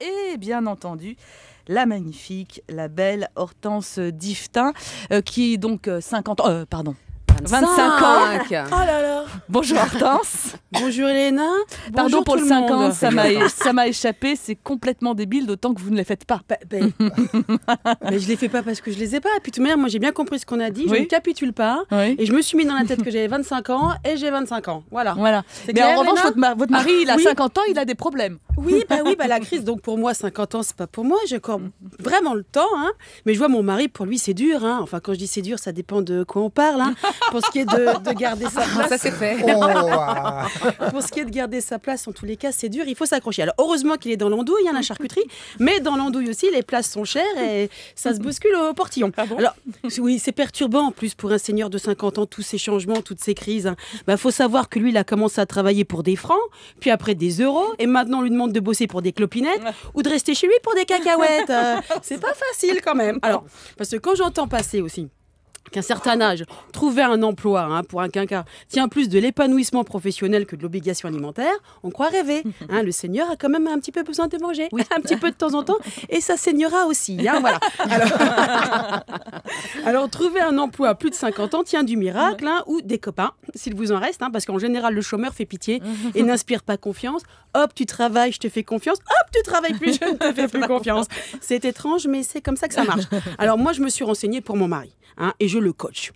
et bien entendu la magnifique, la belle Hortense Diftin qui donc 50 ans, pardon, 25 ans. Oh là là. Bonjour Hortense. Bonjour Elena. Pardon Bonjour pour tout le le monde. 50, ça m'a échappé, c'est complètement débile, d'autant que vous ne les faites pas. Mais je les fais pas parce que je les ai pas. Et puis de toute manière, moi j'ai bien compris ce qu'on a dit, je Oui. ne capitule pas. Oui. Et je me suis mis dans la tête que j'avais 25 ans et j'ai 25 ans. Voilà. C'est Mais clair, en revanche, Elena votre mari, il a Oui. 50 ans, il a des problèmes. Oui, la crise. Donc pour moi, 50 ans, c'est pas pour moi. J'ai encore vraiment le temps. Hein. Mais je vois mon mari, pour lui, c'est dur. Hein. Enfin, quand je dis c'est dur, ça dépend de quoi on parle. Hein. Pour ce qui est de garder sa place. Ça c'est fait. Pour ce qui est de garder sa place, en tous les cas, c'est dur. Il faut s'accrocher. Alors heureusement qu'il est dans l'andouille, hein, la charcuterie. Mais dans l'andouille aussi, les places sont chères et ça se bouscule au portillon. Ah bon ? Alors oui, c'est perturbant en plus pour un seigneur de 50 ans, tous ces changements, toutes ces crises. Hein. Faut savoir que lui, il a commencé à travailler pour des francs, puis après des euros, et maintenant on lui demande de bosser pour des clopinettes ou de rester chez lui pour des cacahuètes. C'est pas facile quand même. Alors, parce que quand j'entends passer aussi qu'un certain âge, trouver un emploi pour un quinquas tient plus de l'épanouissement professionnel que de l'obligation alimentaire, on croit rêver. Le seigneur a quand même un petit peu besoin de manger, un petit peu de temps en temps, et ça saignera aussi. Voilà. Alors, trouver un emploi à plus de 50 ans tient du miracle, ou des copains, s'il vous en reste, parce qu'en général, le chômeur fait pitié et n'inspire pas confiance. Hop, tu travailles, je te fais confiance. Hop, tu travailles plus, je ne te fais plus confiance. C'est étrange, mais c'est comme ça que ça marche. Alors, moi, je me suis renseignée pour mon mari, et je le coach.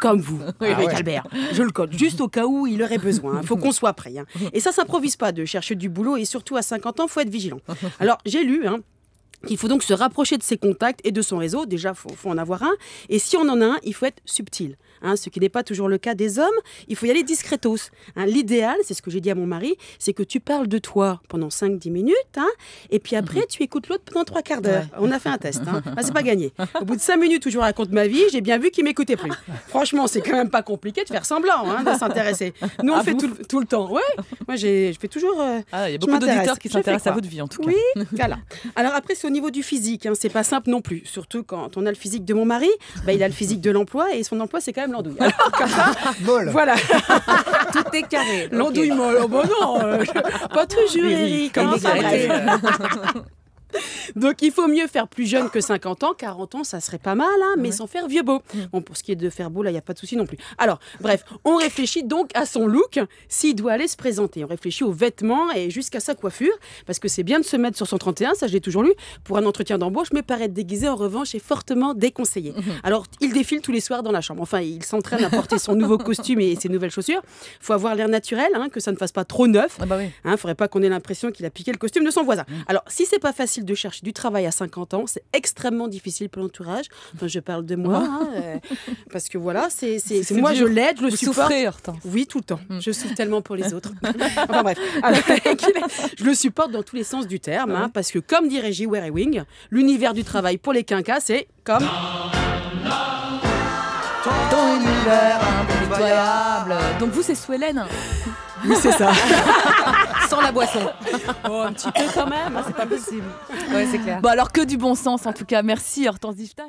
Comme vous, avec Albert. Je le coach, juste au cas où il aurait besoin. Il faut qu'on soit prêt. Et ça s'improvise pas de chercher du boulot. Et surtout, à 50 ans, il faut être vigilant. Alors, j'ai lu qu'il faut donc se rapprocher de ses contacts et de son réseau. Déjà, il faut en avoir un. Et si on en a un, il faut être subtil. Ce qui n'est pas toujours le cas des hommes. Il faut y aller discretos. L'idéal, c'est ce que j'ai dit à mon mari, c'est que tu parles de toi pendant 5-10 minutes. Et puis après, tu écoutes l'autre pendant 3 quarts d'heure. On a fait un test. C'est pas gagné. Au bout de 5 minutes où je raconte ma vie, j'ai bien vu qu'il m'écoutait plus. Franchement, c'est quand même pas compliqué de faire semblant de s'intéresser. Nous, on le fait tout le temps. Ouais. Moi, je fais toujours... Il y a beaucoup d'auditeurs qui s'intéressent à votre vie, en tout cas. Oui, voilà. Alors après, c'est au niveau du physique. C'est pas simple non plus. Surtout quand on a le physique de mon mari, il a le physique de l'emploi et son emploi, c'est quand même l'andouille. Alors, comme ça, voilà. Tout est carré. L'andouille molle. Oh, non, pas toujours, Eric. Donc il faut mieux faire plus jeune que 50 ans, 40 ans ça serait pas mal, mais sans faire vieux beau. Bon, pour ce qui est de faire beau, là il n'y a pas de souci non plus. Alors bref, on réfléchit donc à son look, s'il doit aller se présenter. On réfléchit aux vêtements et jusqu'à sa coiffure, parce que c'est bien de se mettre sur son 31, ça je l'ai toujours lu, pour un entretien d'embauche, mais paraître déguisé en revanche est fortement déconseillé. Alors il défile tous les soirs dans la chambre, enfin il s'entraîne à porter son nouveau costume et ses nouvelles chaussures. Il faut avoir l'air naturel, que ça ne fasse pas trop neuf. Faudrait pas qu'on ait l'impression qu'il a piqué le costume de son voisin. Alors si c'est pas facile de chercher du travail à 50 ans, c'est extrêmement difficile pour l'entourage. Enfin, je parle de moi, parce que voilà, c'est moi dur. Je l'aide, je le Vous supporte. souffrez, Hortense. Oui, tout le temps. Je souffre tellement pour les autres. Enfin bref, alors, je le supporte dans tous les sens du terme, parce que comme dirait J. Wing, l'univers du travail pour les quinquas, c'est comme... Ton univers impitoyable. Donc vous, c'est sous Hélène. Oui, c'est ça. Sans la boisson. Oh, un petit peu quand même, c'est pas possible. Ouais, c'est clair. Bon, alors que du bon sens, en tout cas. Merci, Hortense Diftin.